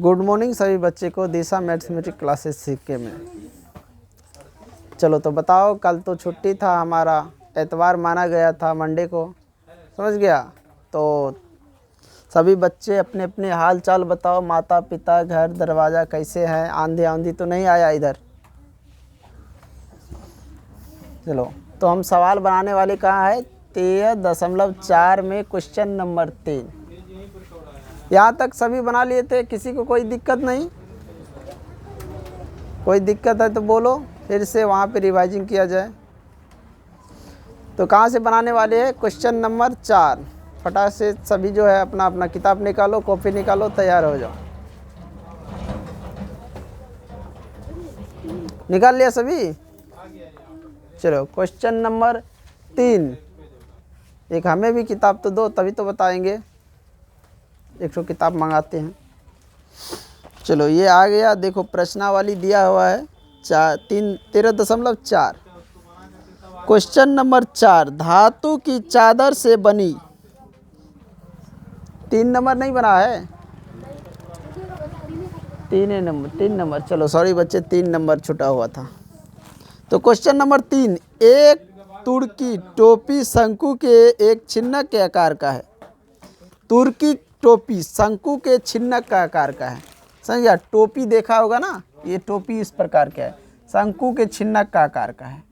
Good morning सभी बच्चे को दिशा मैथमेटिक्स क्लासेस सीखे में। चलो तो बताओ, कल तो छुट्टी था, हमारा एतवार माना गया था मंडे को, समझ गया। तो सभी बच्चे अपने अपने हाल चाल बताओ, माता पिता घर दरवाज़ा कैसे हैं, आंधी आंधी तो नहीं आया इधर। चलो तो हम सवाल बनाने वाले कहाँ है, 13.4 में क्वेश्चन नंबर 3। यहाँ तक सभी बना लिए थे, किसी को कोई दिक्कत नहीं? कोई दिक्कत है तो बोलो, फिर से वहाँ पे रिवाइजिंग किया जाए। तो कहाँ से बनाने वाले हैं, क्वेश्चन नंबर 4। फटाक से सभी जो है अपना अपना किताब निकालो, कॉपी निकालो, तैयार हो जाओ। निकाल लिया सभी? चलो क्वेश्चन नंबर 3। एक हमें भी किताब तो दो, तभी तो बताएंगे। 100 किताब मंगाते हैं। चलो ये आ गया, देखो प्रश्नावली दिया हुआ है 13.4। क्वेश्चन नंबर 4, धातु की चादर से बनी। 3 नंबर नहीं बना है, 3 नंबर। चलो सॉरी बच्चे, 3 नंबर छुटा हुआ था। तो क्वेश्चन नंबर 3, एक तुर्की टोपी शंकु के एक छिन्नक के आकार का है। तुर्की टोपी शंकु के छिन्नक का आकार का है, समझिए। टोपी देखा होगा ना, ये टोपी इस प्रकार का है, शंकु के छिन्नक का आकार का है।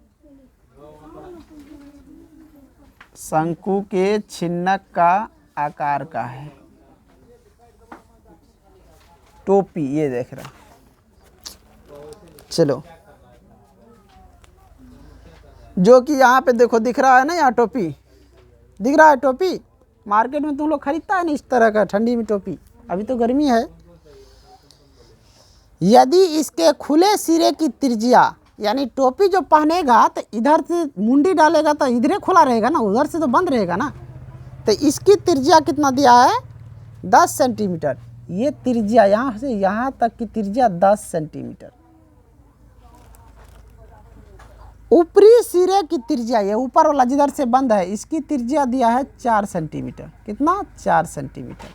शंकु के छिन्नक का आकार का है टोपी, ये देख रहा। चलो जो कि यहाँ पे देखो दिख रहा है ना, यहाँ टोपी दिख रहा है। टोपी मार्केट में तुम लोग खरीदता है ना इस तरह का, ठंडी में टोपी, अभी तो गर्मी है। यदि इसके खुले सिरे की त्रिज्या, यानी टोपी जो पहनेगा तो इधर से मुंडी डालेगा तो इधर खुला रहेगा ना, उधर से तो बंद रहेगा ना। तो इसकी त्रिज्या कितना दिया है, 10 सेंटीमीटर। ये त्रिज्या यहाँ से यहाँ तक की त्रिज्या 10 सेंटीमीटर। ऊपरी सिरे की त्रिज्या, ये ऊपर वाला जिधर से बंद है, इसकी त्रिज्या दिया है 4 सेंटीमीटर। कितना, 4 सेंटीमीटर।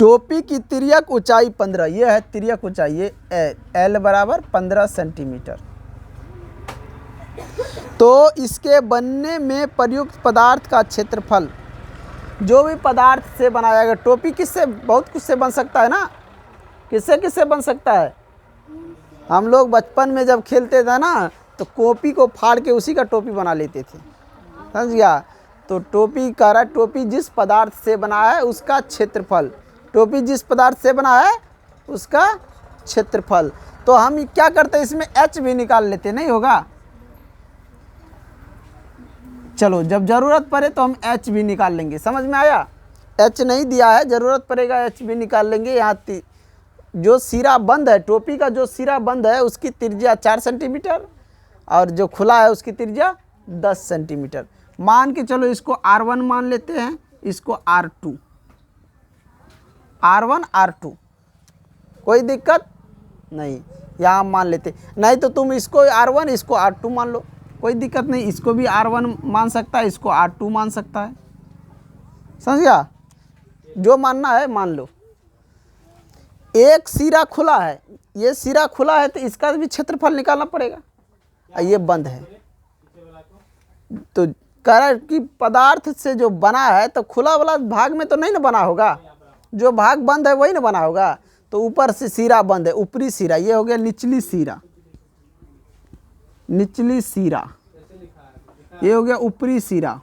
टोपी की तिर्यक ऊंचाई 15, ये है तिर्यक ऊंचाई, ये L बराबर 15 सेंटीमीटर। तो इसके बनने में प्रयुक्त पदार्थ का क्षेत्रफल, जो भी पदार्थ से बनाया गया, टोपी किससे, बहुत कुछ से बन सकता है ना, किससे किससे बन सकता है। हम लोग बचपन में जब खेलते थे ना, तो कॉपी को फाड़ के उसी का टोपी बना लेते थे, समझ गया। तो टोपी कह रहा है, टोपी जिस पदार्थ से बना है उसका क्षेत्रफल, टोपी जिस पदार्थ से बना है उसका क्षेत्रफल। तो हम क्या करते हैं, इसमें H भी निकाल लेते, नहीं होगा। चलो जब ज़रूरत पड़े तो हम H भी निकाल लेंगे, समझ में आया। H नहीं दिया है, ज़रूरत पड़ेगा H भी निकाल लेंगे। यहाँ जो सिरा बंद है, टोपी का जो सिरा बंद है उसकी त्रिज्या 4 सेंटीमीटर, और जो खुला है उसकी त्रिज्या 10 सेंटीमीटर। मान के चलो इसको R1 मान लेते हैं, इसको R2, R1 R2, कोई दिक्कत नहीं, यहाँ मान लेते। नहीं तो तुम इसको R1 इसको R2 मान लो, कोई दिक्कत नहीं। इसको भी R1 मान सकता है, इसको R2 मान सकता है, समझ गया। जो मानना है मान लो। एक सिरा खुला है, ये सिरा खुला है तो इसका भी क्षेत्रफल निकालना पड़ेगा। ये बंद है, तो कह रहा है कि पदार्थ से जो बना है, तो खुला वाला भाग में तो नहीं ना बना होगा, जो भाग बंद है वही ना बना होगा। तो ऊपर से सिरा बंद है, ऊपरी सिरा, ये हो गया निचली सिरा, निचली सिरा, ये हो गया ऊपरी सिरा।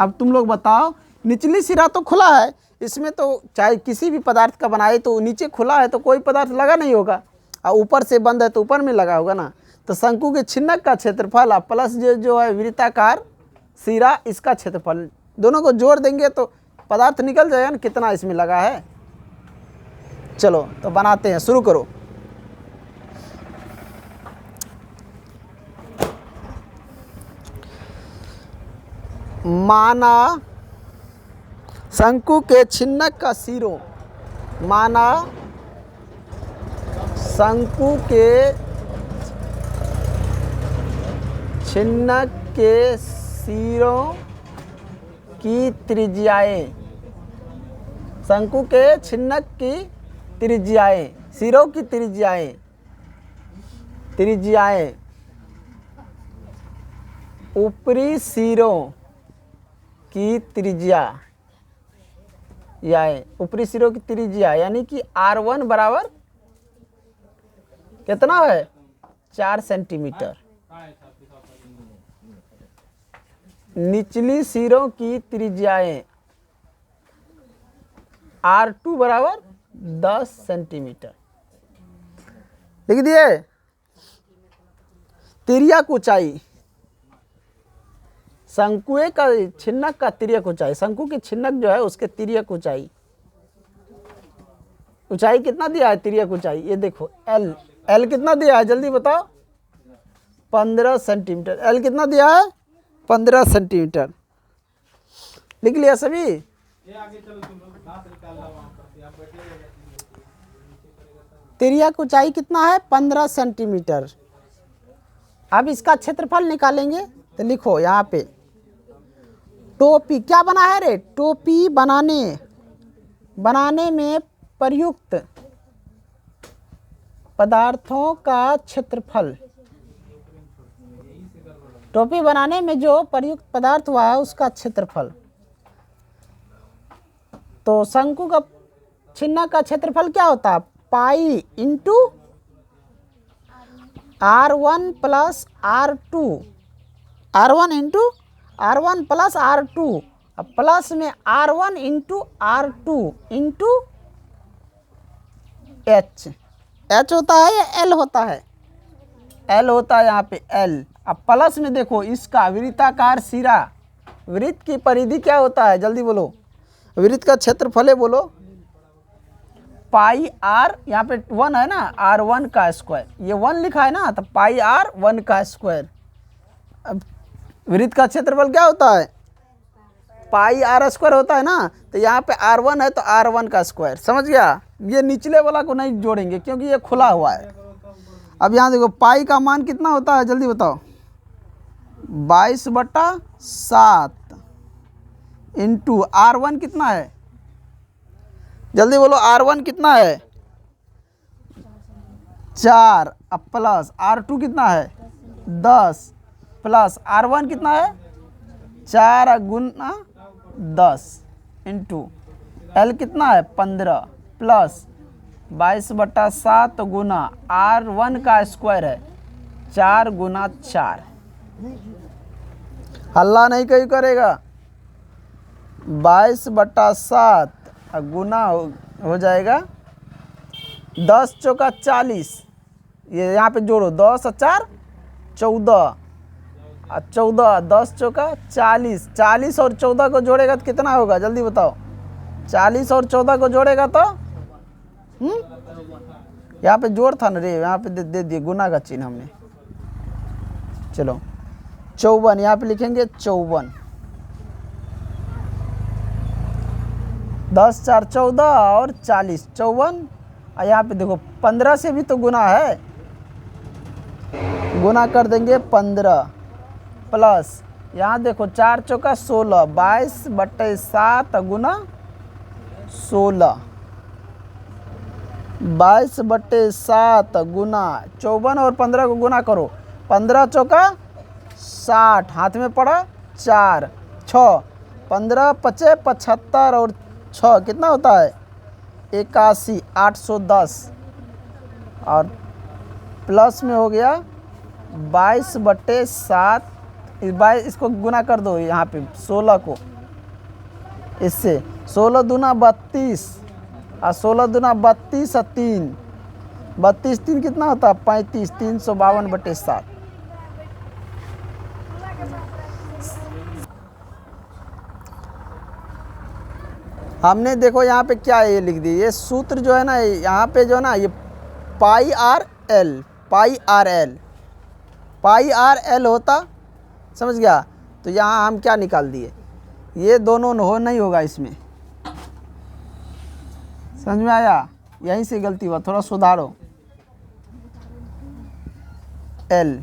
अब तुम लोग बताओ, निचली सिरा तो खुला है, इसमें तो चाहे किसी भी पदार्थ का बनाए तो नीचे खुला है तो कोई पदार्थ लगा नहीं होगा, और ऊपर से बंद है तो ऊपर में लगा होगा ना। तो शंकु के छिन्नक का क्षेत्रफल प्लस जो है वृत्ताकार सिरा, इसका क्षेत्रफल, दोनों को जोड़ देंगे तो पदार्थ निकल जाएगा ना कितना इसमें लगा है। चलो तो बनाते हैं, शुरू करो। माना शंकु के छिन्नक का सिरों, माना शंकु के छिन्नक के सिरों की त्रिज्याएं शंकु के छिन्नक की त्रिज्याएं, सिरों की त्रिज्याएं, त्रिज्याएं ऊपरी सिरों की त्रिज्या, यानी ऊपरी सिरों की त्रिज्या यानी कि R1 बराबर कितना है 4 सेंटीमीटर। निचली सिरों की त्रिज्याएं R2 बराबर 10 सेंटीमीटर। लिख दिए। तिर्यक ऊंचाई, शंकुए का छिन्नक का तिर्यक ऊंचाई, शंकु की छिन्नक जो है उसके तिर्यक ऊंचाई, ऊंचाई कितना दिया है तिर्यक ऊंचाई, ये देखो एल, एल कितना दिया है जल्दी बताओ, 15 सेंटीमीटर। एल कितना दिया है 15 सेंटीमीटर। लिख लिया सभी। तिर्यक ऊंचाई कितना है 15 सेंटीमीटर। अब इसका क्षेत्रफल निकालेंगे तो लिखो यहाँ पे टोपी क्या बना है रे, टोपी बनाने में प्रयुक्त पदार्थों का क्षेत्रफल, टोपी बनाने में जो प्रयुक्त पदार्थ हुआ है उसका क्षेत्रफल। तो शंकु का छिन्नक का क्षेत्रफल क्या होता है, pi into R1 plus R2, R1 into R1 plus R2, plus में R1 into R2 into H, H होता है या L होता है, L होता है यहाँ पे L। अब प्लस में देखो इसका वृत्ताकार सिरा, वृत्त की परिधि क्या होता है जल्दी बोलो, वृत्त का क्षेत्रफल है बोलो, पाई R, यहाँ पे 1 है ना, R1 का स्क्वायर, ये 1 लिखा है ना तो पाई R1 का स्क्वायर। अब वृत्त का क्षेत्रफल क्या होता है पाई R स्क्वायर होता है ना, तो यहाँ पे R1 है तो R1 का स्क्वायर। समझ गया। ये निचले वाला को नहीं जोड़ेंगे क्योंकि ये खुला हुआ है। अब यहाँ देखो पाई का मान कितना होता है जल्दी बताओ, 22/7 इंटू R1 कितना है जल्दी बोलो, R1 कितना है 4, अब प्लस R2 कितना है 10, प्लस R1 कितना है 4 गुना 10 इंटू L कितना है 15, प्लस 22/7 गुना R1 का स्क्वायर है 4 गुना 4। हल्ला नहीं कहीं करेगा, 22/7 गुना हो जाएगा 10 चौका 40, ये यहाँ पे जोड़ो 10 और 4 14, 14 10 चौका 40, 40 और 14 को जोड़ेगा तो कितना होगा जल्दी बताओ, 40 और 14 को जोड़ेगा तो यहाँ पे जोड़ था ना रे, यहाँ पे दे दिए गुना का चिन्ह हमने। चलो 54 यहाँ पे लिखेंगे 54, 10 4 14 और 40 54, और यहाँ पे देखो 15 से भी तो गुना है, गुना कर देंगे 15, प्लस यहाँ देखो 4 चौका 16, 22/7 गुना 16, 22/7 गुना 54 और 15 को गुना करो, 15 चौका 60, हाथ में पड़ा 4 6, 15 5 75 और 6 कितना होता है 81, 810, और प्लस में हो गया 22/7, 22 इसको गुना कर दो यहाँ पे 16 को इससे, 16 दूना 32 और 16 दूना 32 और 3, 32 3 कितना होता है 35, 352/7। हमने देखो यहाँ पे क्या है ये लिख दी, ये सूत्र जो है ना यहाँ पे जो है ना ये पाई आर एल, पाई आर एल, पाई आर एल होता, समझ गया। तो यहाँ हम क्या निकाल दिए, ये दोनों हो नहीं होगा इसमें, समझ में आया, यहीं से गलती हुआ, थोड़ा सुधारो। एल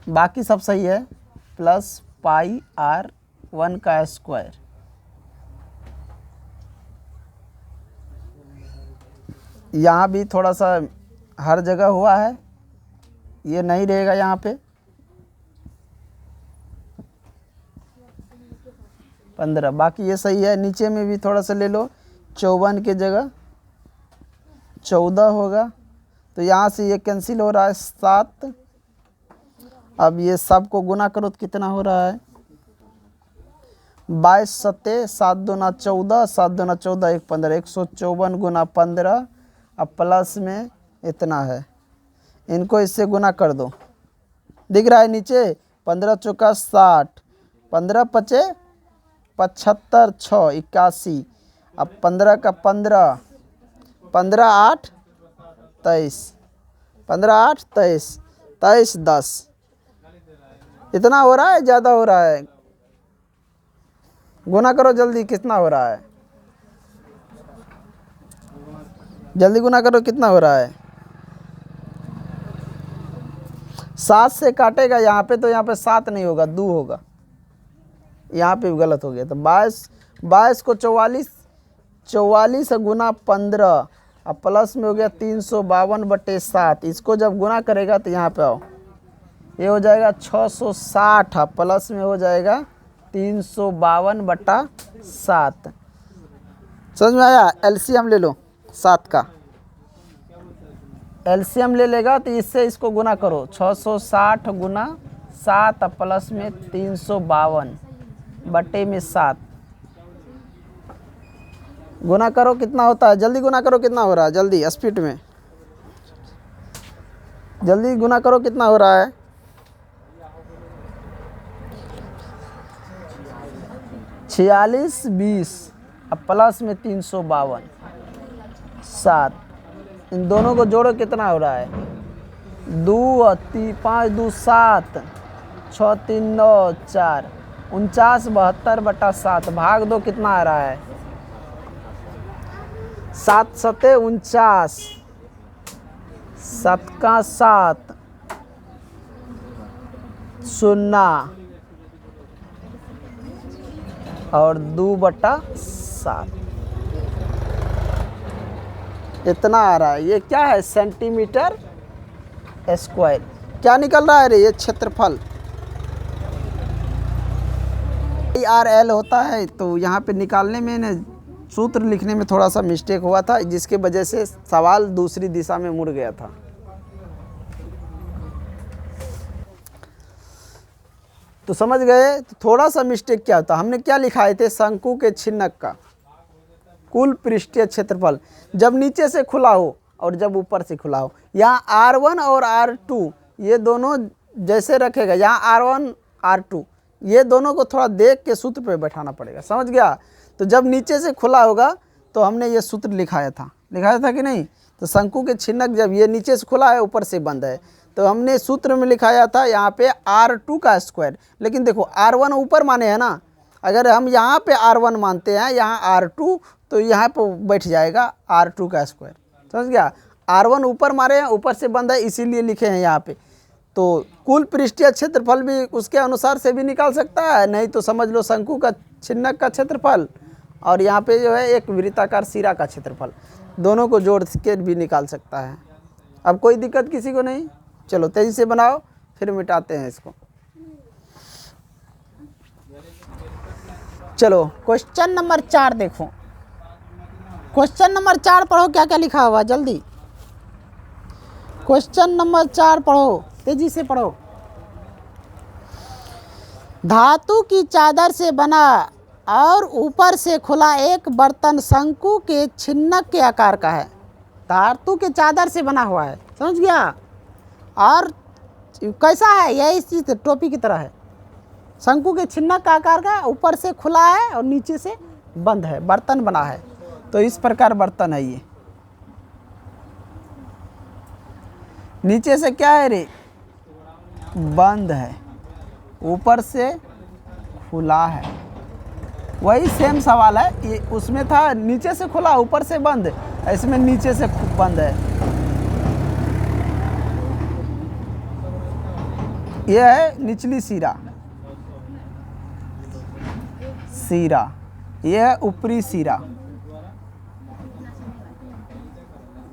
बाकी सब सही है, प्लस पाई आर 1 का स्क्वायर। यहाँ भी थोड़ा सा हर जगह हुआ है, ये नहीं रहेगा यहाँ पे। 15, बाकी ये सही है। नीचे में भी थोड़ा सा ले लो, 54 की जगह 14 होगा, तो यहाँ से ये कैंसिल हो रहा है 7। अब ये सब को गुना करो तो कितना हो रहा है, 22 सत्ते 7 दूना 14, 7 दूना 14 1 15, 154 गुना 15। अब प्लस में इतना है, इनको इससे गुना कर दो, दिख रहा है नीचे। 15 चौका 60, 15 पचे 75, 6 81। अब 15 का 15, 15 8 23, 15 8 23, 23 10। इतना हो रहा है, ज़्यादा हो रहा है? गुना करो जल्दी, कितना हो रहा है? जल्दी गुना करो, कितना हो रहा है? 7 से काटेगा यहाँ पे, तो यहाँ पे 7 नहीं होगा, 2 होगा। यहाँ पे भी गलत हो गया। तो 22 को 44 गुना 15, अब प्लस में हो गया 352/7। इसको जब गुना करेगा तो यहाँ पे आओ, ये हो जाएगा 660, प्लस में हो जाएगा 352/7। समझ में आया? एलसीएम ले लो 7 का, एलसीएम ले लेगा तो इससे इसको गुना करो, 660 गुना 7 प्लस में 352/7। गुना करो कितना होता है, जल्दी गुना करो, कितना हो रहा है? जल्दी स्पीड में जल्दी गुना करो, कितना हो रहा है? 46 20, अब प्लस में 352/7। इन दोनों को जोड़ो, कितना हो रहा है? 2 5 2 7, 6 3 9 4, 49/72/7। भाग दो, कितना आ रहा है? 7 सत्ते 49, 7 का 7 0 और 2/7। इतना आ रहा है। ये क्या है? Centimetre square. क्या निकल रहा है रे? ये क्षेत्रफल RL होता है। तो यहाँ पे निकालने में ना, सूत्र लिखने में थोड़ा सा मिस्टेक हुआ था, जिसके वजह से सवाल दूसरी दिशा में मुड़ गया था। तो समझ गए? तो थोड़ा सा मिस्टेक क्या होता, हमने क्या लिखाए थे? शंकु के छिन्नक का कुल पृष्ठीय क्षेत्रफल जब नीचे से खुला हो और जब ऊपर से खुला हो। यहाँ R1 और R2 ये दोनों जैसे रखेगा, यहाँ R1 R2 ये दोनों को थोड़ा देख के सूत्र पे बैठाना पड़ेगा। समझ गया? तो जब नीचे से खुला होगा तो हमने ये सूत्र लिखाया था कि नहीं? तो शंकु के छिन्नक जब ये नीचे से खुला है, ऊपर से बंद है, तो हमने सूत्र में लिखाया था यहाँ पे R2 का स्क्वायर। लेकिन देखो R1 ऊपर माने हैं ना, अगर हम यहाँ पे R1 मानते हैं, यहाँ R2, तो यहाँ पर बैठ जाएगा R2 का स्क्वायर। समझ गया? R1 ऊपर मारे हैं, ऊपर से बंद है, इसीलिए लिखे हैं यहाँ पे। तो कुल पृष्ठीय क्षेत्रफल भी उसके अनुसार से भी निकाल सकता है, नहीं तो समझ लो शंकु का छिन्नक का क्षेत्रफल और यहाँ पे जो है एक वृत्ताकार सिरा का क्षेत्रफल, दोनों को जोड़ के भी निकाल सकता है। अब कोई दिक्कत किसी को नहीं? चलो तेजी से बनाओ, फिर मिटाते हैं इसको। चलो क्वेश्चन नंबर 4 देखो। क्वेश्चन नंबर 4 पढ़ो, क्या क्या लिखा हुआ, जल्दी। क्वेश्चन नंबर 4 पढ़ो, तेजी से पढ़ो। धातु की चादर से बना और ऊपर से खुला एक बर्तन शंकु के छिन्नक के आकार का है। धातु के चादर से बना हुआ है, समझ गया? और कैसा है? यह इस चीज टोपी की तरह है, शंकु के छिन्नक का आकार का, ऊपर से खुला है और नीचे से बंद है, बर्तन बना है। तो इस प्रकार बर्तन है ये। नीचे से क्या है रे? बंद है, ऊपर से खुला है। वही सेम सवाल है, ये उसमें था नीचे से खुला ऊपर से बंद, इसमें नीचे से बंद है। यह है निचली सिरा, सिरा, यह है ऊपरी सिरा।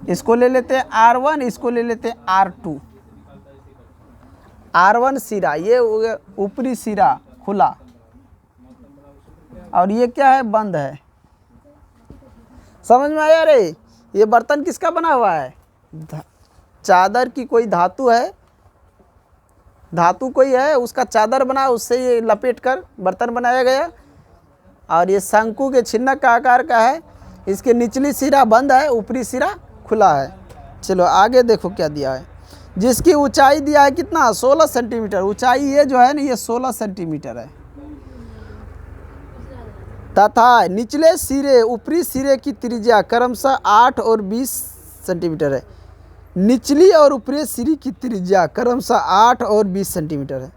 इसको ले लेते हैं R1, इसको ले लेते हैं R2। R1 सिरा, ये ऊपरी सिरा खुला, और ये क्या है, बंद है। समझ में आया रे? ये बर्तन किसका बना हुआ है? चादर की कोई धातु है, धातु कोई है, उसका चादर बना, उससे ये लपेट कर बर्तन बनाया गया। और ये शंकु के छिन्नक का आकार का है। इसके निचली सिरा बंद है, ऊपरी सिरा खुला है। चलो आगे देखो क्या दिया है। जिसकी ऊंचाई दिया है कितना, 16 सेंटीमीटर। ऊंचाई ये जो है ना, ये 16 सेंटीमीटर है। तथा निचले सिरे ऊपरी सिरे की त्रिज्या क्रमशः 8 और 20 सेंटीमीटर है। निचली और ऊपरी सिरे की त्रिज्या क्रमशः 8 और 20 सेंटीमीटर है।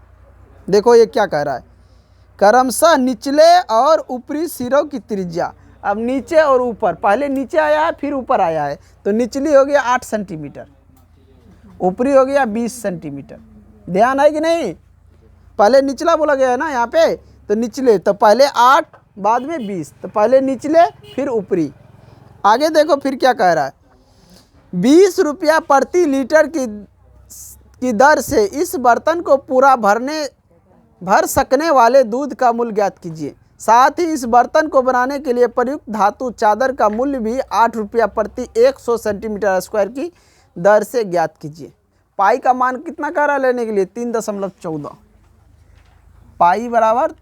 देखो ये क्या कह रहा है, क्रमशः निचले और ऊपरी सिरों की त्रिज्या। अब नीचे और ऊपर, पहले नीचे आया है फिर ऊपर आया है, तो निचली हो गया 8 सेंटीमीटर, ऊपरी हो गया 20 सेंटीमीटर। ध्यान है कि नहीं? पहले निचला बोला गया है ना यहाँ पे, तो निचले, तो पहले 8 बाद में 20, तो पहले निचले फिर ऊपरी। आगे देखो फिर क्या कह रहा है, 20 रुपया प्रति लीटर की दर से इस बर्तन को पूरा भर सकने वाले दूध का मूल्य ज्ञात कीजिए। साथ ही इस बर्तन को बनाने के लिए प्रयुक्त धातु चादर का मूल्य भी 8 रुपया प्रति 100 सेंटीमीटर स्क्वायर की दर से ज्ञात कीजिए। पाई का मान कितना कह रहा है लेने के लिए, 3.14। पाई बराबर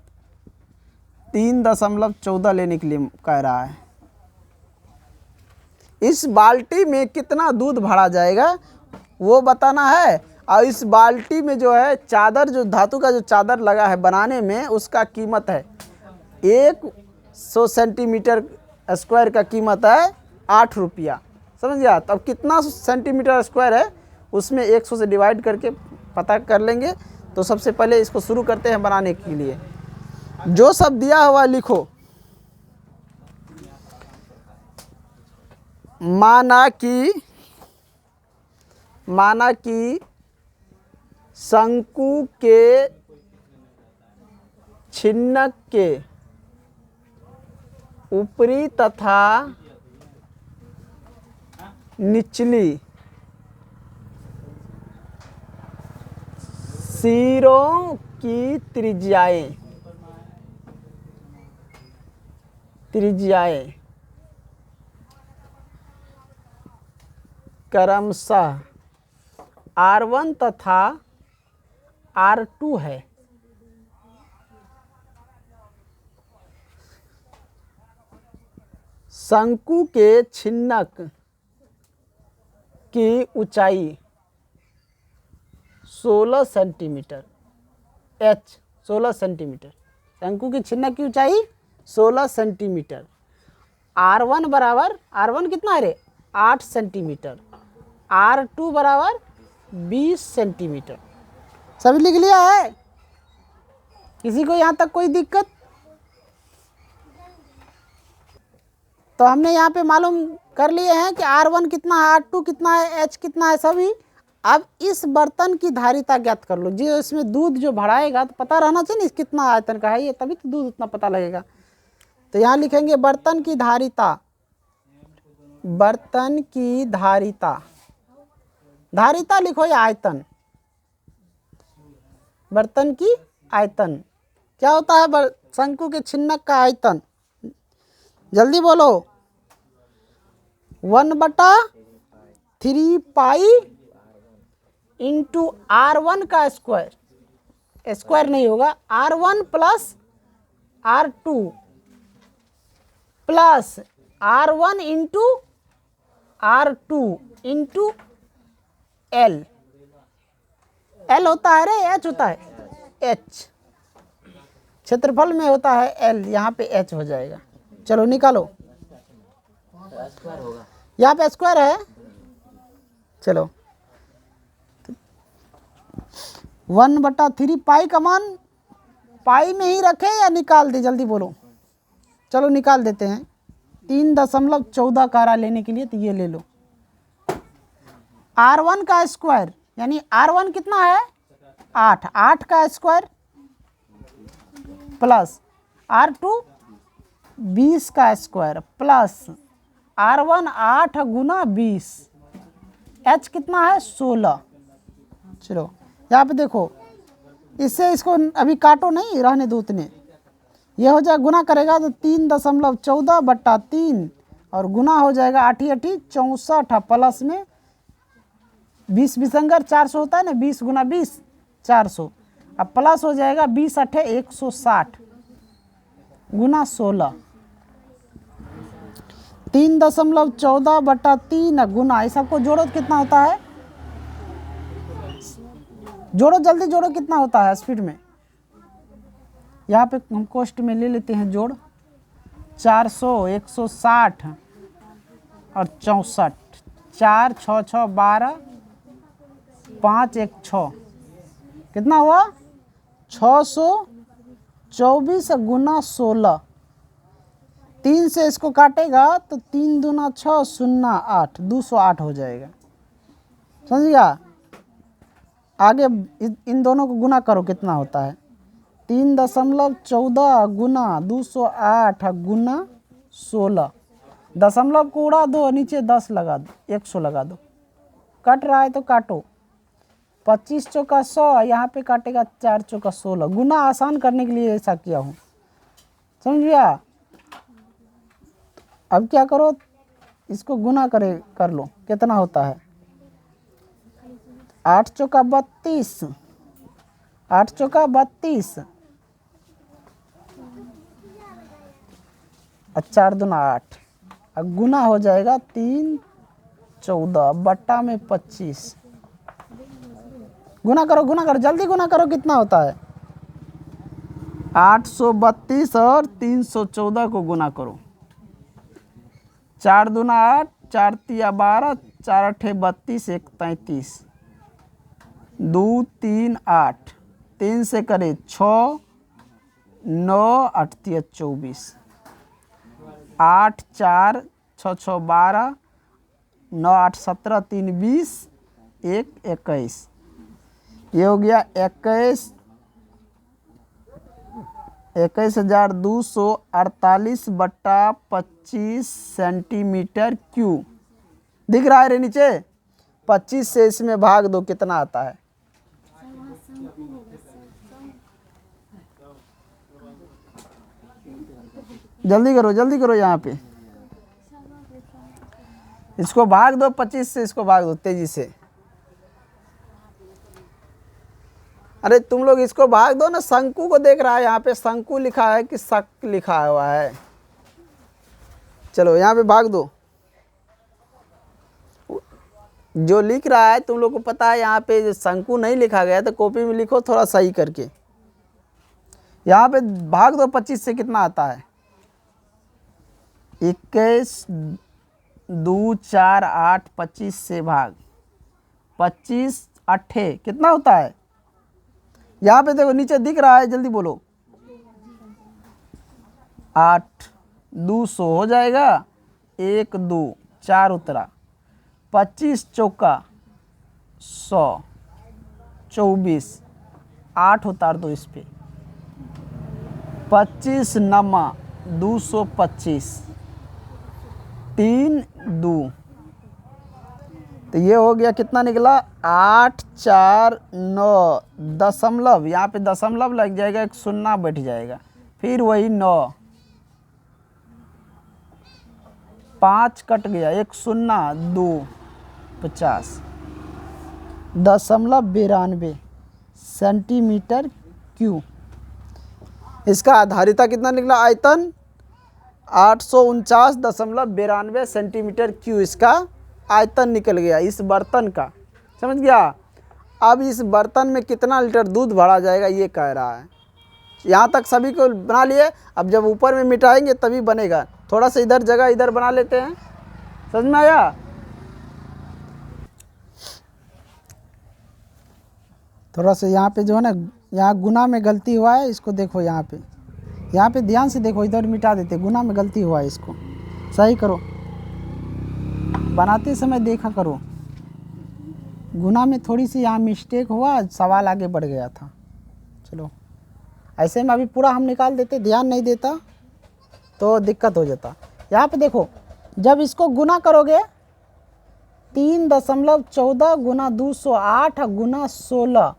3.14 लेने के लिए कह रहा है। इस बाल्टी में कितना दूध भरा जाएगा वो बताना है। और इस बाल्टी में जो है चादर, जो धातु का जो चादर लगा है बनाने में, उसका कीमत है 100 सेंटीमीटर स्क्वायर का कीमत है 8 रुपया। समझ गया? तो अब कितना सेंटीमीटर स्क्वायर है उसमें 100 से डिवाइड करके पता कर लेंगे। तो सबसे पहले इसको शुरू करते हैं बनाने के लिए। जो सब दिया हुआ लिखो। माना कि शंकु के छिन्नक के ऊपरी तथा निचली सिरों की त्रिज्याएं क्रमशः R1 तथा R2 है। शंकु के छिन्नक की ऊंचाई 16 सेंटीमीटर, 16 सेंटीमीटर। शंकु की छिन्नक की ऊंचाई 16 सेंटीमीटर। R1 बराबर, R1 कितना है रे, 8 सेंटीमीटर। R2 बराबर 20 सेंटीमीटर। सभी लिख लिया है? किसी को यहाँ तक कोई दिक्कत? तो हमने यहाँ पे मालूम कर लिए हैं कि R1 कितना है, R2 कितना है, H कितना है सभी। अब इस बर्तन की धारिता ज्ञात कर लो। जो इसमें दूध जो भराएगा तो पता रहना चाहिए ना कितना आयतन का है ये, तभी तो दूध उतना पता लगेगा। तो यहाँ लिखेंगे बर्तन की धारिता, बर्तन की धारिता, धारिता लिखो या आयतन, बर्तन की आयतन। क्या होता है शंकु के छिन्नक का आयतन? जल्दी बोलो। 1/3 पाई इंटू R1 का स्क्वायर, स्क्वायर नहीं होगा, R1 plus R2 plus R1 into R2 into L। L होता है रे, H होता है, H क्षेत्रफल में होता है L, यहाँ पे H हो जाएगा। चलो निकालो, यहाँ पे स्क्वायर है। चलो 1/3 पाई का मान पाई में ही रखे या निकाल दे, जल्दी बोलो। चलो निकाल देते हैं। 3.14 कारा लेने के लिए तो ये ले लो। R1 का स्क्वायर यानी R1 कितना है, 8, 8 का स्क्वायर प्लस R2 20 का स्क्वायर प्लस R1 8 गुना 20, H कितना है 16। चलो यहाँ पे देखो, इससे इसको अभी काटो नहीं, रहने दो उतने। ये हो जाए गुना करेगा तो 3.14 बट्टा 3 और गुना हो जाएगा 8 8 64 प्लस में 20 विसंगर 400 होता है ना, 20 गुना 20 400, अब प्लस हो जाएगा 20 8 160 गुना 16, 3.14 बट्टा 3 गुना, इस सबको जोड़ो तो कितना होता है, जोड़ो जल्दी जोड़ो, कितना होता है स्पीड में। यहाँ पे हम कोष्ट में ले लेते हैं जोड़, 400 160 और 64, 4 6 6 12 5 1 6, कितना हुआ 624 गुना 16, 3 से इसको काटेगा तो 3 दूना 6 शून्य 8, 208 हो जाएगा। समझ गया। आगे इन दोनों को गुना करो, कितना होता है 3.14 गुना 208 गुना 16, दशमलव को उड़ा दो, नीचे 10 लगा दो, 100 लगा दो, कट रहा है तो काटो, 25 चौका 100, यहाँ पे काटेगा 4 चौका 16, गुना आसान करने के लिए ऐसा किया हूँ, समझ गया। अब क्या करो, इसको गुना कर लो, कितना होता है 8 चौका 32, 8 चौका 32 और 4 दूना 8, अब गुना हो जाएगा 3 14 बट्टा में 25, गुना करो जल्दी गुना करो, कितना होता है 832 और 314 को गुना करो, 4 दूना 8, 4 तिया 12, 4 अठे 32, 1 33, 2 3 8, 3 से करे 6 9 8 तिया 24, 8 4 6 6 12, 9 8 17, 3 20, 1 21, ये हो गया 21,248 बट्टा 25 सेंटीमीटर क्यूब, दिख रहा है रे नीचे। 25 से इसमें भाग दो, कितना आता है, जल्दी करो यहाँ पे, इसको भाग दो, 25 से इसको भाग दो तेजी से। अरे तुम लोग इसको भाग दो ना, शंकु को देख रहा है, यहाँ पे शंकु लिखा है कि शक लिखा हुआ है, चलो यहाँ पे भाग दो। जो लिख रहा है तुम लोग को पता है, यहाँ पे शंकु नहीं लिखा गया तो कॉपी में लिखो थोड़ा सही करके। यहाँ पे भाग दो 25 से, कितना आता है 21 2 4 8, 25 से भाग 25 8 कितना होता है, यहाँ पे देखो नीचे दिख रहा है, जल्दी बोलो 8 200 हो जाएगा, 1 2 4 उतरा, 25 चौका 100, 24 8 उतार दो इस पे, 25 नमा 225, 3 2, तो ये हो गया, कितना निकला 8 4 9 दशमलव, यहाँ पे दशमलव लग जाएगा, एक शून्य बैठ जाएगा, फिर वही 9 5 कट गया, 1 शून्य 2 50 .92 सेंटीमीटर क्यूब। इसका आधारिता कितना निकला, आयतन 849.92 सेंटीमीटर क्यूब, इसका आयतन निकल गया इस बर्तन का, समझ गया। अब इस बर्तन में कितना लीटर दूध भरा जाएगा ये कह रहा है। यहाँ तक सभी को बना लिए, अब जब ऊपर में मिटाएंगे तभी बनेगा। थोड़ा सा इधर जगह इधर बना लेते हैं, समझ में आया। थोड़ा सा यहाँ पे जो है ना, यहाँ गुना में गलती हुआ है, इसको देखो यहाँ पे ध्यान से देखो, इधर मिटा देते, गुना में गलती हुआ है, इसको सही करो, बनाते समय देखा करो, गुना में थोड़ी सी यहाँ मिस्टेक हुआ, सवाल आगे बढ़ गया था। चलो ऐसे में अभी पूरा हम निकाल देते, ध्यान नहीं देता तो दिक्कत हो जाता। यहाँ पे देखो, जब इसको गुना करोगे 3.14 गुना 208 गुना 16,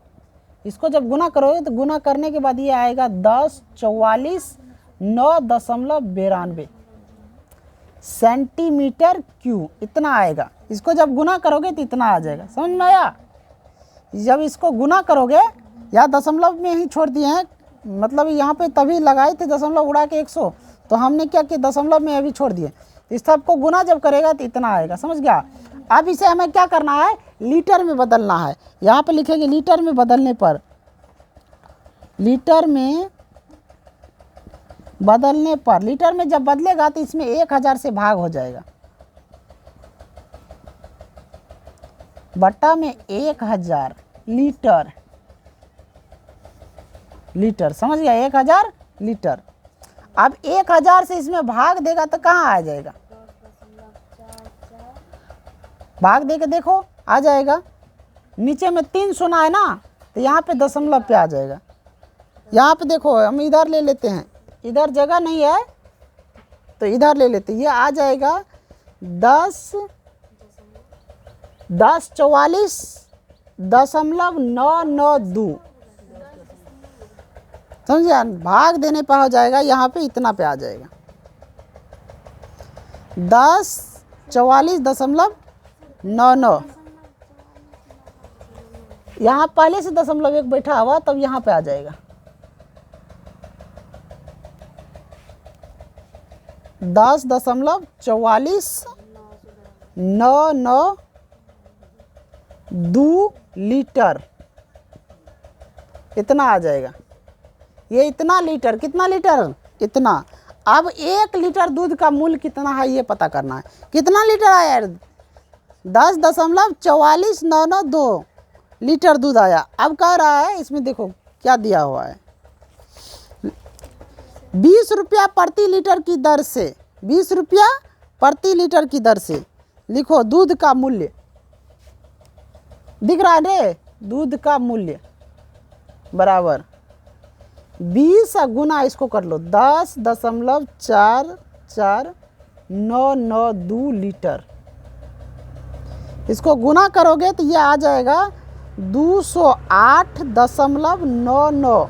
इसको जब गुना करोगे तो गुना करने के बाद ये आएगा 1044.992 सेंटीमीटर क्यूब, इतना आएगा। इसको जब गुना करोगे तो इतना आ जाएगा, समझ में आया। जब इसको गुना करोगे, या दशमलव में ही छोड़ दिए हैं, मतलब यहाँ पे तभी लगाए थे दशमलव उड़ा के 100, तो हमने क्या किया, दशमलव में अभी छोड़ दिए। इस सब को गुना जब करेगा तो इतना आएगा, समझ गया। अब इसे हमें क्या करना है, लीटर में बदलना है। यहाँ पे लिखेंगे लीटर में बदलने पर, लीटर में जब बदलेगा तो इसमें 1000 से भाग हो जाएगा, बट्टा में 1000 लीटर, समझ गया, 1000 लीटर। अब 1000 से इसमें भाग देगा तो कहाँ आ जाएगा, भाग दे के देखो आ जाएगा। नीचे में 3 सुना है ना, तो यहाँ पे दशमलव पे आ जाएगा। यहाँ पे देखो, हम इधर ले लेते हैं, इधर जगह नहीं है तो इधर ले लेते, ये आ जाएगा 1044.992, समझिए। भाग देने पर हो जाएगा, यहाँ पे इतना पे आ जाएगा 1044.99। यहाँ पहले से दशमलव 1 बैठा हुआ, तब यहाँ पे आ जाएगा 10.44.992 लीटर, इतना आ जाएगा। ये इतना लीटर, कितना लीटर, इतना। अब 1 लीटर दूध का मूल्य कितना है ये पता करना है। कितना लीटर आया, 10.4492 लीटर दूध आया। अब कह रहा है, इसमें देखो क्या दिया हुआ है, 20 रुपया प्रति लीटर की दर से, 20 रुपया प्रति लीटर की दर से लिखो दूध का मूल्य, दिख रहा है रे, दूध का मूल्य बराबर 20 गुना इसको कर लो 10.44992 लीटर। इसको गुना करोगे तो ये आ जाएगा 208.99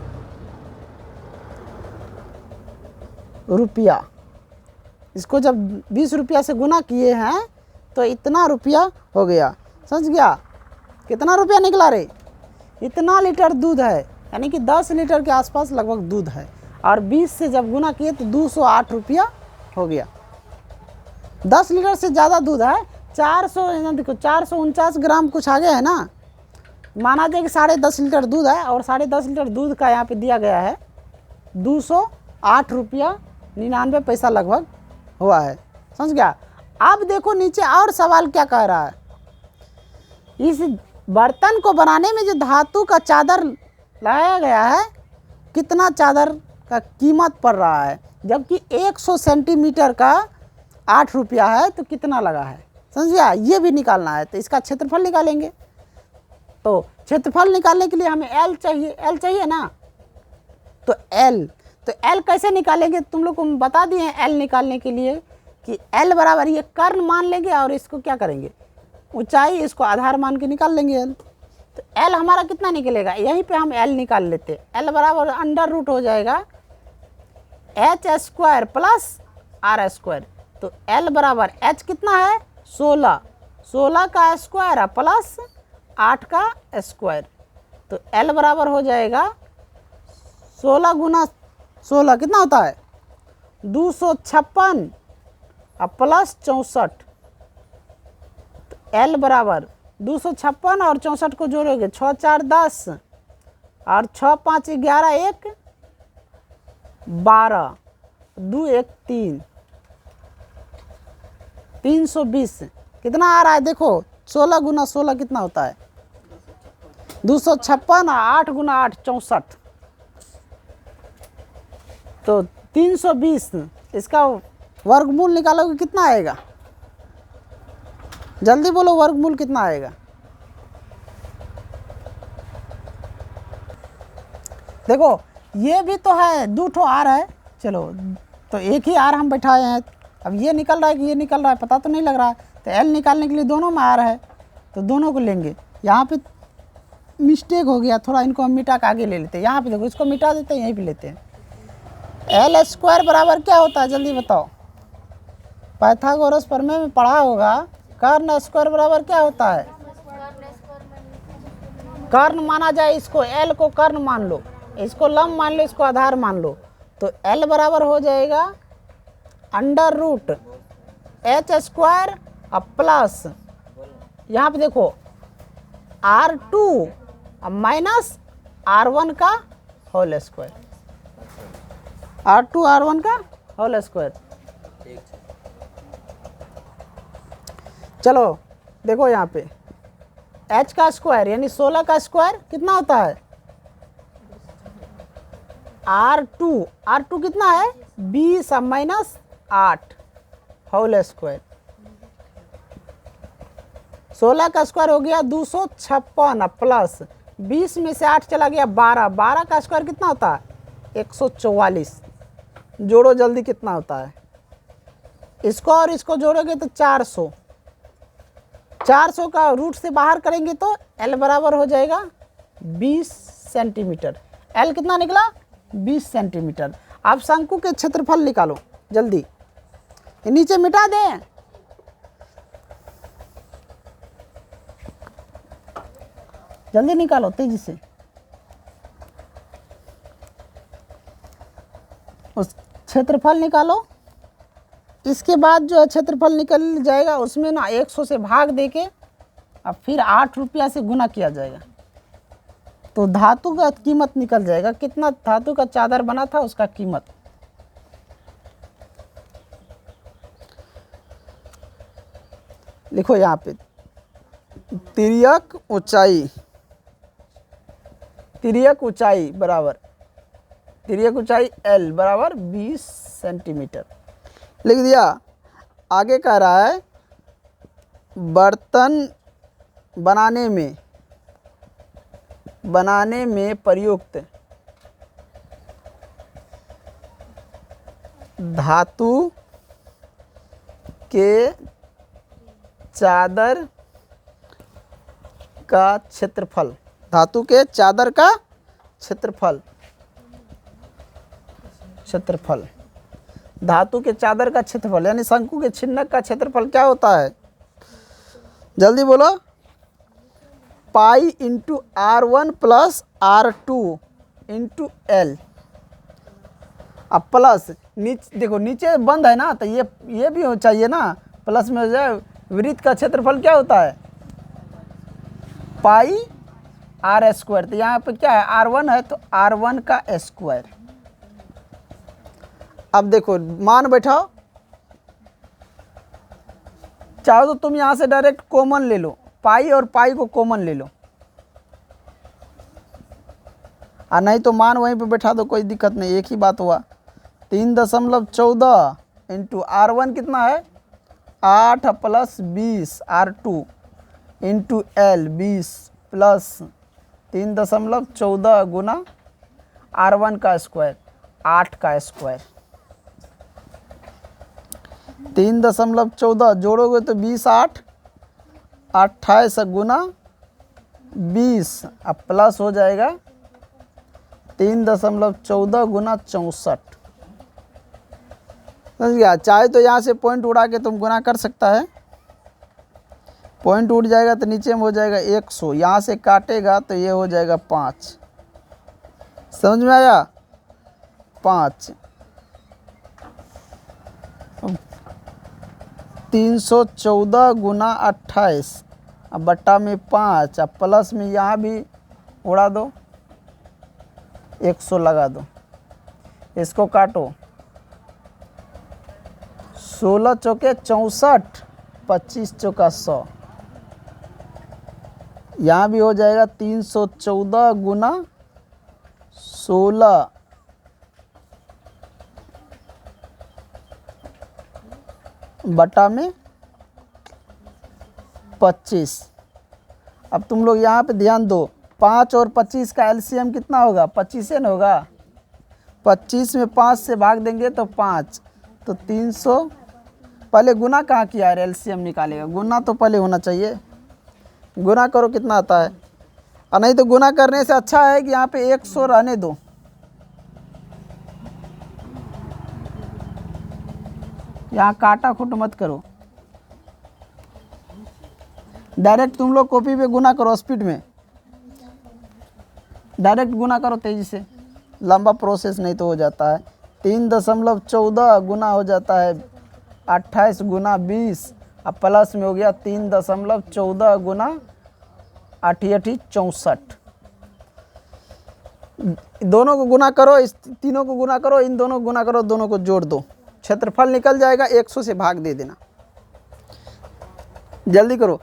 रुपया। इसको जब 20 रुपया से गुना किए हैं तो इतना रुपया हो गया, समझ गया। कितना रुपया निकला रे, इतना लीटर दूध है, यानी कि 10 लीटर के आसपास लगभग दूध है। और 20 से जब गुना किए तो 208 रुपया हो गया। 10 लीटर से ज़्यादा दूध है, 400, देखो 449 ग्राम कुछ आगे है ना। माना जाए कि 10.5 लीटर दूध है, और 10.5 लीटर दूध का यहाँ पे दिया गया है 208 रुपया 99 पैसा लगभग हुआ है, समझ गया। अब देखो नीचे और सवाल क्या कह रहा है, इस बर्तन को बनाने में जो धातु का चादर लाया गया है, कितना चादर का कीमत पड़ रहा है, जबकि 100 सेंटीमीटर का 8 रुपया है, तो कितना लगा है, समझिए। ये भी निकालना है, तो इसका क्षेत्रफल निकालेंगे। तो क्षेत्रफल निकालने के लिए हमें एल चाहिए ना, तो एल कैसे निकालेंगे, तुम लोग को बता दिए हैं। एल निकालने के लिए कि एल बराबर ये कर्ण मान लेंगे और इसको क्या करेंगे, ऊंचाई, इसको आधार मान के निकाल लेंगे एल। तो एल हमारा कितना निकलेगा, यहीं पे हम एल निकाल लेते। एल बराबर अंडर रूट हो जाएगा h² प्लस r²। तो एल बराबर h कितना है 16 का स्क्वायर प्लस 8 का स्क्वायर। तो एल बराबर हो जाएगा 16 गुना 16 कितना होता है 256 प्लस 64। तो एल बराबर 256 और 64 को जोड़ोगे 6 4 10 और 6 5 11 1 12 2 1 3 320 कितना आ रहा है देखो। 16 गुना 16 कितना होता है 256 8 गुना 8 64। तो 320 इसका वर्गमूल निकालोगे कितना आएगा, जल्दी बोलो वर्गमूल कितना आएगा। देखो ये भी तो है 2 ठो आ रहा है, चलो तो एक ही आर हम बैठाए हैं। अब ये निकल रहा है कि ये निकल रहा है पता तो नहीं लग रहा है, तो एल निकालने के लिए दोनों में आर है तो दोनों को लेंगे। यहाँ पे मिस्टेक हो गया थोड़ा, इनको हम मिटा के आगे ले लेते हैं। यहाँ पे देखो इसको मिटा देते हैं, यहीं पे लेते हैं। एल स्क्वायर बराबर क्या होता है जल्दी बताओ। पाइथागोरस प्रमेय में पढ़ा होगा, कर्ण स्क्वायर बराबर क्या होता है। कर्ण माना जाए इसको, एल को कर्ण मान लो, इसको लंब मान लो, इसको आधार मान लो, तो एल बराबर हो जाएगा अंडर रूट एच स्क्वायर अब प्लस यहाँ पे देखो R2 माइनस R1 का होल स्क्वायर, R2 R1 का होल स्क्वायर। चलो देखो यहाँ पे h का स्क्वायर यानी 16 का स्क्वायर कितना होता है R2 कितना है 20 माइनस 8 होल स्क्वायर। 16 का स्क्वायर हो गया 256 प्लस 20 में से 8 चला गया 12 का स्क्वायर कितना होता है 144। जोड़ो जल्दी कितना होता है, इसको और इसको जोड़ोगे तो 400 का रूट से बाहर करेंगे तो L बराबर हो जाएगा 20 सेंटीमीटर। L कितना निकला 20 सेंटीमीटर। आप शंकु के क्षेत्रफल निकालो जल्दी, ये नीचे मिटा दें। जल्दी निकालो तेजी से, उस क्षेत्रफल निकालो। इसके बाद जो है क्षेत्रफल निकल जाएगा, उसमें ना 100 से भाग देके अब फिर 8 रुपया से गुना किया जाएगा तो धातु का कीमत निकल जाएगा। कितना धातु का चादर बना था उसका कीमत। लिखो यहाँ पे तिर्यक ऊंचाई बराबर तिर्यक ऊंचाई L बराबर 20 सेंटीमीटर लिख दिया। आगे कह रहा है बर्तन बनाने में प्रयुक्त धातु के चादर का क्षेत्रफल, धातु के चादर का क्षेत्रफल धातु के चादर का क्षेत्रफल यानी शंकु के छिन्नक का क्षेत्रफल क्या होता है जल्दी बोलो। Pi into R1 plus R2 into L अब प्लस देखो नीचे बंद है ना तो ये भी हो चाहिए ना, प्लस में हो जाए। वृत्त का क्षेत्रफल क्या होता है पाई R स्क्वायर, तो यहाँ पे क्या है R1 है तो R1 का स्क्वायर। अब देखो मान बैठाओ, चाहो तो तुम यहाँ से डायरेक्ट कॉमन ले लो, पाई और पाई को कॉमन ले लो, और नहीं तो मान वहीं पे बैठा दो, कोई दिक्कत नहीं, एक ही बात हुआ। 3.14 इंटू R1 कितना है 8 plus 20 R2 into L 20 plus 3.14 गुना R1 का स्क्वायर 8 का स्क्वायर। 3.14 जोड़ोगे तो 20 8 28 गुना 20 अब प्लस हो जाएगा 3.14 गुना 64। समझ गया। चाहे तो यहाँ से पॉइंट उड़ा के तुम गुना कर सकता है, पॉइंट उड़ जाएगा तो नीचे में हो जाएगा 100, यहाँ से काटेगा तो ये हो जाएगा 5। समझ में आया 5 314 गुना 28 अब बट्टा में 5 अब प्लस में यहाँ भी उड़ा दो 100 लगा दो, इसको काटो 16 चौके 64 25 चौका 100, यहाँ भी हो जाएगा 314 गुना 16 बटा में 25। अब तुम लोग यहाँ पे ध्यान दो, 5 और 25 का एलसीएम कितना होगा 25 न होगा, 25 में 5 से भाग देंगे तो 5, तो 300। पहले गुना कहाँ किया है, एलसीएम निकालेगा, गुना तो पहले होना चाहिए। गुना करो कितना आता है, और नहीं तो गुना करने से अच्छा है कि यहाँ पे 100 रहने दो। यहाँ काटा खुट मत करो, डायरेक्ट तुम लोग कॉपी पे गुना करो, स्पीड में डायरेक्ट गुना करो तेज़ी से, लंबा प्रोसेस नहीं तो हो जाता है। 3.14 गुना हो जाता है 28 गुना 20, अब प्लस में हो गया 3.14 गुना 8 64। दोनों को गुना करो, इस तीनों को गुना करो, इन दोनों को गुना करो, दोनों को जोड़ दो, क्षेत्रफल निकल जाएगा। 100 से भाग दे देना, जल्दी करो।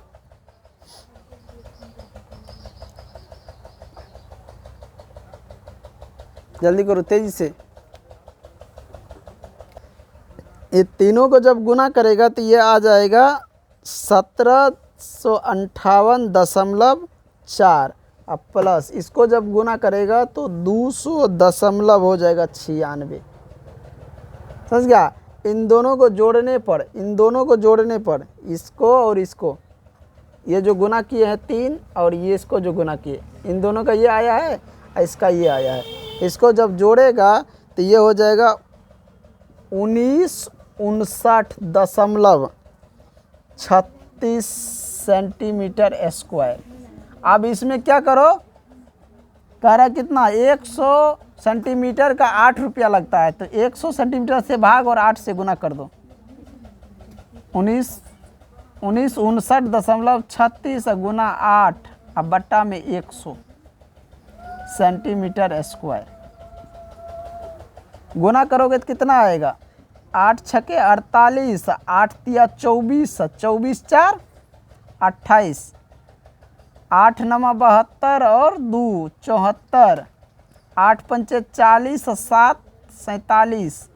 जल्दी करो तेजी से। ये तीनों को जब गुना करेगा तो ये आ जाएगा 1758.4, अब प्लस इसको जब गुना करेगा तो 200 दशमलव हो जाएगा 96। समझ गया। इन दोनों को जोड़ने पर, इन दोनों को जोड़ने पर, इसको और इसको, ये जो गुना किए हैं 3 और ये इसको जो गुना किए, इन दोनों का ये आया है, इसका ये आया है, इसको जब जोड़ेगा तो ये हो जाएगा 1959.36 सेंटीमीटर स्क्वायर। अब इसमें क्या करो, कह रहा कितना, 100 सेंटीमीटर का 8 रुपया लगता है, तो 100 सेंटीमीटर से भाग और 8 से गुना कर दो। 1959.36 गुना 8 अब बट्टा में 100 सेंटीमीटर स्क्वायर। गुना करोगे तो कितना आएगा, 8 छके 48, 8 तिया 24, 24 4 28, 8 नमा 72 और 2 74, 8 पंचे 40, 7 47,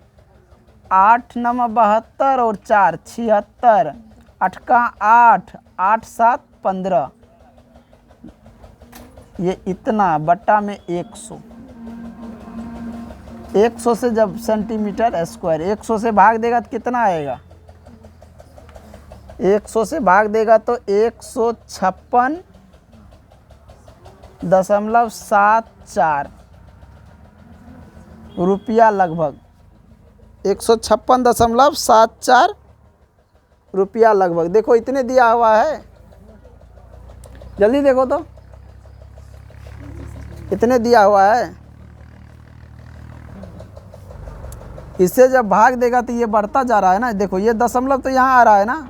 8 नमा 72 और 4 76, 8 का 8, 8 7 15, ये इतना बट्टा में 100। 100 से जब सेंटीमीटर स्क्वायर 100 से भाग देगा तो कितना आएगा, 100 से भाग देगा तो 156.74 रुपया लगभग, 156.74 रुपया लगभग। देखो इतने दिया हुआ है, जल्दी देखो तो इतने दिया हुआ है। इससे जब भाग देगा तो ये बढ़ता जा रहा है ना, देखो ये दशमलव तो यहाँ आ रहा है ना,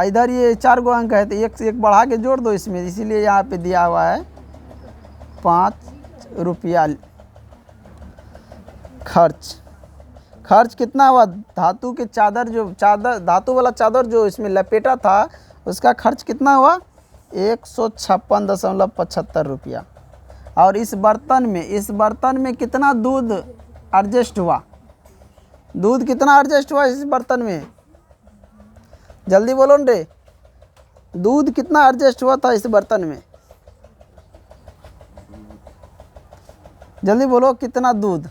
इधर ये 4 गो अंक है तो एक से एक बढ़ा के जोड़ दो इसमें, इसीलिए यहाँ पे दिया हुआ है 5 रुपया खर्च। खर्च कितना हुआ, धातु के चादर जो धातु वाला चादर जो इसमें लपेटा था उसका खर्च कितना हुआ, 156.75 रुपया। और इस बर्तन में कितना दूध एडजस्ट हुआ, दूध कितना एडजस्ट हुआ इस बर्तन में, जल्दी बोलो न रे, दूध कितना एडजस्ट हुआ था इस बर्तन में, जल्दी बोलो कितना दूध,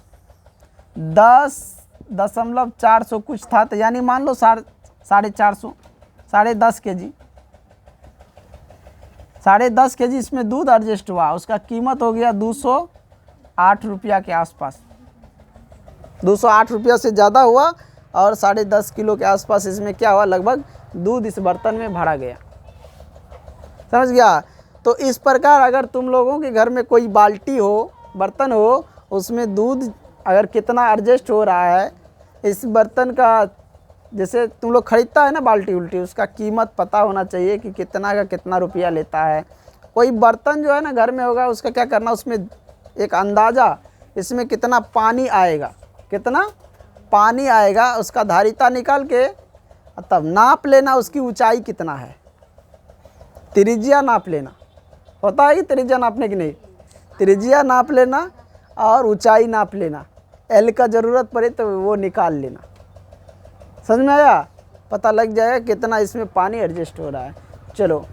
10.400 कुछ था, तो यानी मान लो 450, 10.5 kg, 10.5 kg इसमें दूध एडजस्ट हुआ, उसका कीमत हो गया 208 रुपया के आसपास, 208 रुपया से ज़्यादा हुआ, और 10.5 किलो के आसपास इसमें क्या हुआ, लगभग दूध इस बर्तन में भरा गया। समझ गया। तो इस प्रकार अगर तुम लोगों के घर में कोई बाल्टी हो, बर्तन हो, उसमें दूध अगर कितना एडजस्ट हो रहा है, इस बर्तन का जैसे तुम लोग खरीदता है ना बाल्टी उल्टी, उसका कीमत पता होना चाहिए कि कितना का कितना रुपया लेता है। कोई बर्तन जो है ना घर में होगा, उसका क्या करना, उसमें एक अंदाज़ा, इसमें कितना पानी आएगा, कितना पानी आएगा, उसका धारिता निकाल के तब नाप लेना उसकी ऊंचाई कितना है, त्रिज्या नाप लेना। होता है कि त्रिज्या नापने की नहीं, त्रिज्या नाप लेना और ऊंचाई नाप लेना, एल का ज़रूरत पड़े तो वो निकाल लेना। समझ में आया, पता लग जाएगा कितना इसमें पानी एडजस्ट हो रहा है। चलो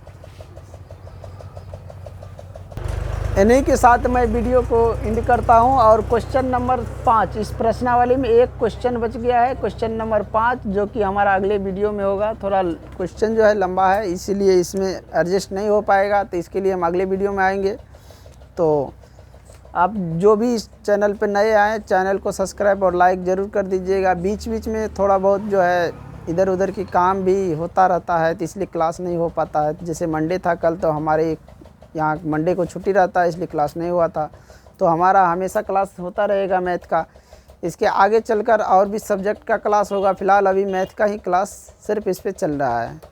इन्हीं के साथ मैं वीडियो को एंड करता हूं। और क्वेश्चन नंबर 5, इस प्रश्नावली में एक क्वेश्चन बच गया है, क्वेश्चन नंबर 5, जो कि हमारा अगले वीडियो में होगा। थोड़ा क्वेश्चन जो है लंबा है, इसीलिए इसमें एडजस्ट नहीं हो पाएगा, तो इसके लिए हम अगले वीडियो में आएंगे। तो आप जो भी इस चैनल पर नए आए, चैनल को सब्सक्राइब और लाइक ज़रूर कर दीजिएगा। बीच बीच में थोड़ा बहुत जो है इधर उधर की काम भी होता रहता है, तो इसलिए क्लास नहीं हो पाता है। जैसे मंडे था कल, तो हमारे यहाँ मंडे को छुट्टी रहता है, इसलिए क्लास नहीं हुआ था। तो हमारा हमेशा क्लास होता रहेगा मैथ का। इसके आगे चलकर और भी सब्जेक्ट का क्लास होगा। फ़िलहाल अभी मैथ का ही क्लास सिर्फ इस पे चल रहा है।